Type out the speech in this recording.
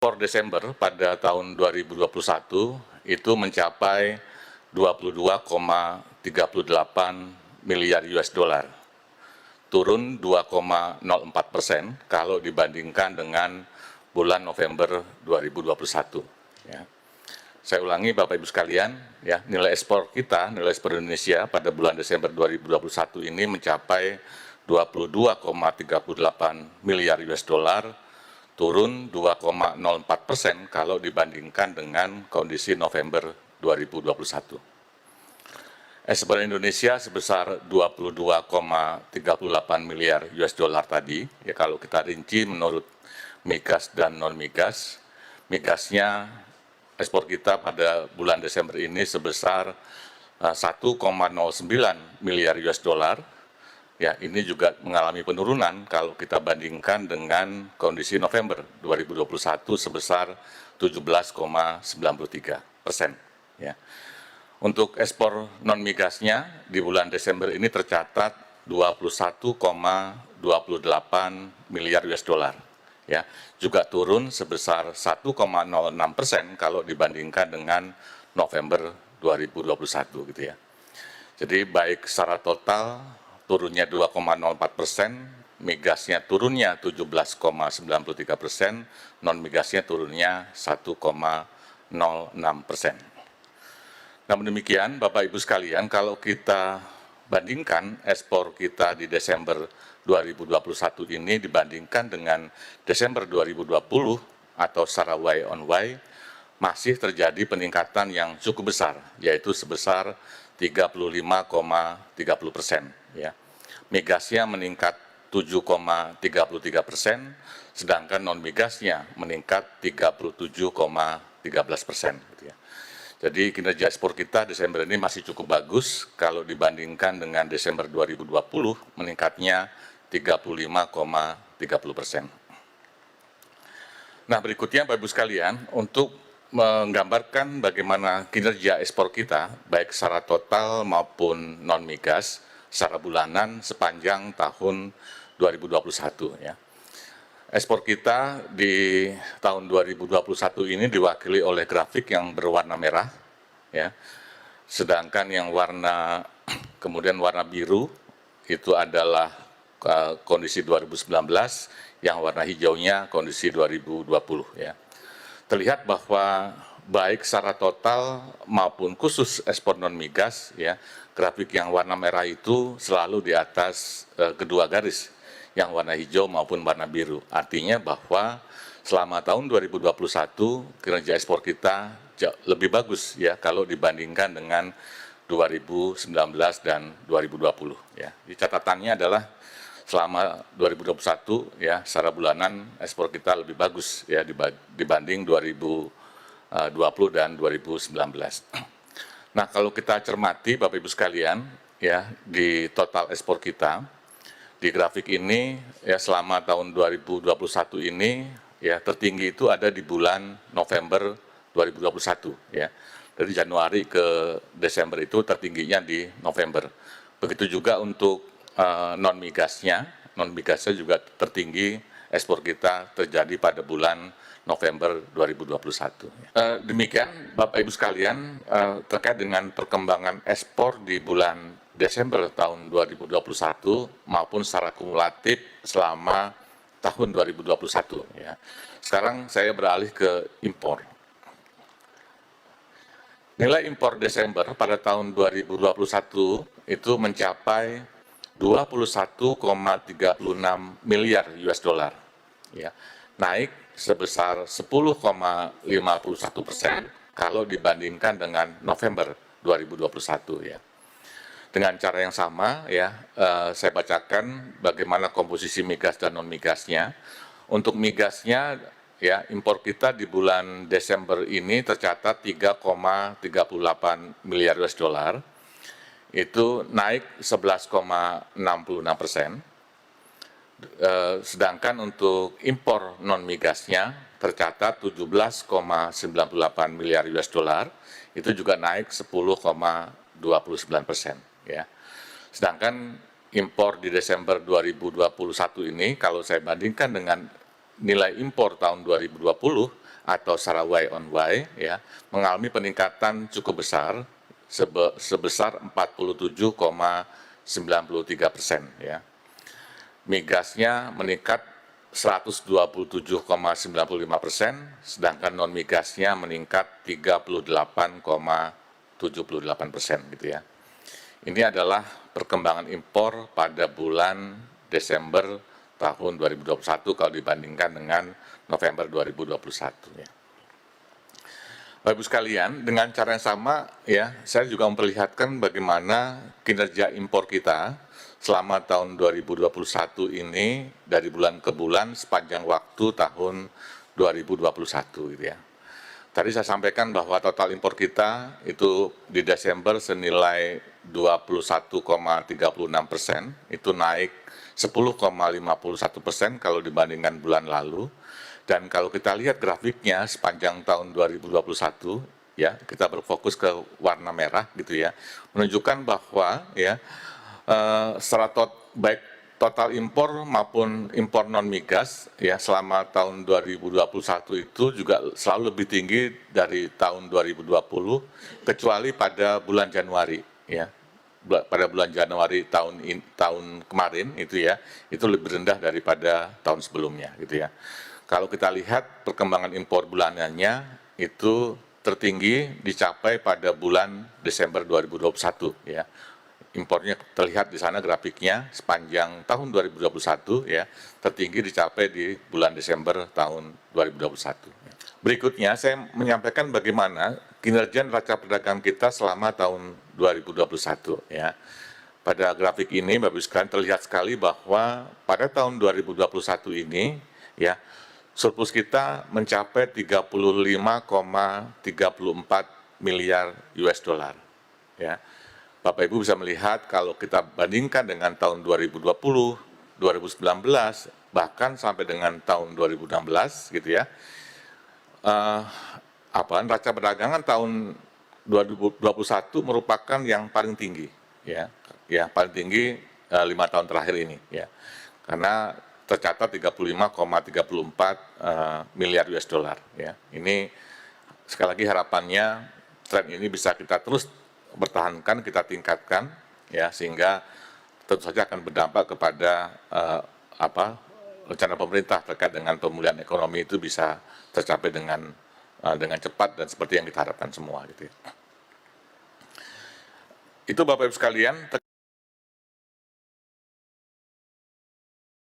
Per Desember pada tahun 2021 itu mencapai 22,38 miliar US dollar, turun 2,04% kalau dibandingkan dengan bulan November 2021. Ya. Saya ulangi Bapak Ibu sekalian, ya, nilai ekspor kita, nilai ekspor Indonesia pada bulan Desember 2021 ini mencapai 22,38 miliar US dollar, turun 2,04% kalau dibandingkan dengan kondisi November 2021. Ekspor Indonesia sebesar 22,38 miliar US dollar tadi, ya kalau kita rinci menurut migas dan non migas, migasnya ekspor kita pada bulan Desember ini sebesar 1,09 miliar US dollar. Ya, ini juga mengalami penurunan kalau kita bandingkan dengan kondisi November 2021 sebesar 17,93%. Ya. Untuk ekspor non migasnya di bulan Desember ini tercatat 21,28 miliar US dollar. Ya, juga turun sebesar 1,06% kalau dibandingkan dengan November 2021 gitu ya. Jadi baik secara total turunnya 2,04%, migasnya turunnya 17,93%, non migasnya turunnya 1,06%. Namun demikian, Bapak Ibu sekalian, kalau kita bandingkan ekspor kita di Desember 2021 ini dibandingkan dengan Desember 2020 atau secara Y on Y, masih terjadi peningkatan yang cukup besar, yaitu sebesar 35,30%. Ya. Migasnya meningkat 7,33%, sedangkan non migasnya meningkat 37,13%. Gitu ya. Jadi kinerja ekspor kita Desember ini masih cukup bagus kalau dibandingkan dengan Desember 2020 meningkatnya 35,30%. Nah berikutnya Bapak Ibu sekalian, untuk menggambarkan bagaimana kinerja ekspor kita, baik secara total maupun non-migas, secara bulanan sepanjang tahun 2021. Ya. Ekspor kita di tahun 2021 ini diwakili oleh grafik yang berwarna merah, ya. Sedangkan yang kemudian warna biru itu adalah kondisi 2019, yang warna hijaunya kondisi 2020. Ya. Terlihat bahwa baik secara total maupun khusus ekspor non migas, ya, grafik yang warna merah itu selalu di atas kedua garis, yang warna hijau maupun warna biru. Artinya bahwa selama tahun 2021 kinerja ekspor kita lebih bagus ya kalau dibandingkan dengan 2019 dan 2020. Ya. Jadi catatannya adalah selama 2021 ya secara bulanan ekspor kita lebih bagus ya dibanding 2020 dan 2019. Nah, kalau kita cermati Bapak Ibu sekalian ya di total ekspor kita di grafik ini ya selama tahun 2021 ini ya tertinggi itu ada di bulan November 2021 ya. Dari Januari ke Desember itu tertingginya di November. Begitu juga untuk non migasnya juga tertinggi ekspor kita terjadi pada bulan November 2021. Demikian Bapak Ibu sekalian terkait dengan perkembangan ekspor di bulan Desember tahun 2021 maupun secara kumulatif selama tahun 2021. Ya. Sekarang saya beralih ke impor. Nilai impor Desember pada tahun 2021 itu mencapai 21,36 miliar US dollar, ya, naik sebesar 10,51% kalau dibandingkan dengan November 2021. Ya. Dengan cara yang sama, ya, saya bacakan bagaimana komposisi migas dan non migasnya. Untuk migasnya, ya, impor kita di bulan Desember ini tercatat 3,38 miliar US dollar. Itu naik 11,66%, sedangkan untuk impor non migasnya tercatat 17,98 miliar US dollar, itu juga naik 10,29%. Ya. Sedangkan impor di Desember 2021 ini, kalau saya bandingkan dengan nilai impor tahun 2020 atau secara Y on Y ya mengalami peningkatan cukup besar sebesar 47,93% ya. Migasnya meningkat 127,95%, sedangkan non migasnya meningkat 38,78% gitu ya. Ini adalah perkembangan impor pada bulan Desember tahun 2021 kalau dibandingkan dengan November 2021 ya. Bapak Ibu sekalian, dengan cara yang sama ya, saya juga memperlihatkan bagaimana kinerja impor kita selama tahun 2021 ini dari bulan ke bulan sepanjang waktu tahun 2021 gitu ya. Tadi saya sampaikan bahwa total impor kita itu di Desember senilai 21,36%, itu naik 10,51% kalau dibandingkan bulan lalu. Dan kalau kita lihat grafiknya sepanjang tahun 2021, ya kita berfokus ke warna merah gitu ya, menunjukkan bahwa ya baik total impor maupun impor non migas ya selama tahun 2021 itu juga selalu lebih tinggi dari tahun 2020 kecuali pada bulan Januari ya. Pada bulan Januari tahun kemarin itu ya, itu lebih rendah daripada tahun sebelumnya gitu ya. Kalau kita lihat perkembangan impor bulanannya itu tertinggi dicapai pada bulan Desember 2021 ya. Impornya terlihat di sana grafiknya sepanjang tahun 2021 ya, tertinggi dicapai di bulan Desember tahun 2021. Berikutnya saya menyampaikan bagaimana kinerja neraca perdagangan kita selama tahun 2021 ya. Pada grafik ini Bapak Ibu sekalian terlihat sekali bahwa pada tahun 2021 ini ya surplus kita mencapai 35,34 miliar US dollar ya. Bapak Ibu bisa melihat kalau kita bandingkan dengan tahun 2020, 2019, bahkan sampai dengan tahun 2016 gitu ya. Neraca perdagangan tahun 2021 merupakan yang paling tinggi ya paling tinggi 5 tahun terakhir ini ya. Karena tercatat 35,34 miliar US dollar ya. Ini sekali lagi harapannya tren ini bisa kita terus bertahankan, kita tingkatkan ya sehingga tentu saja akan berdampak kepada rencana pemerintah terkait dengan pemulihan ekonomi itu bisa tercapai dengan cepat dan seperti yang kita harapkan semua gitu ya. Itu Bapak Ibu sekalian.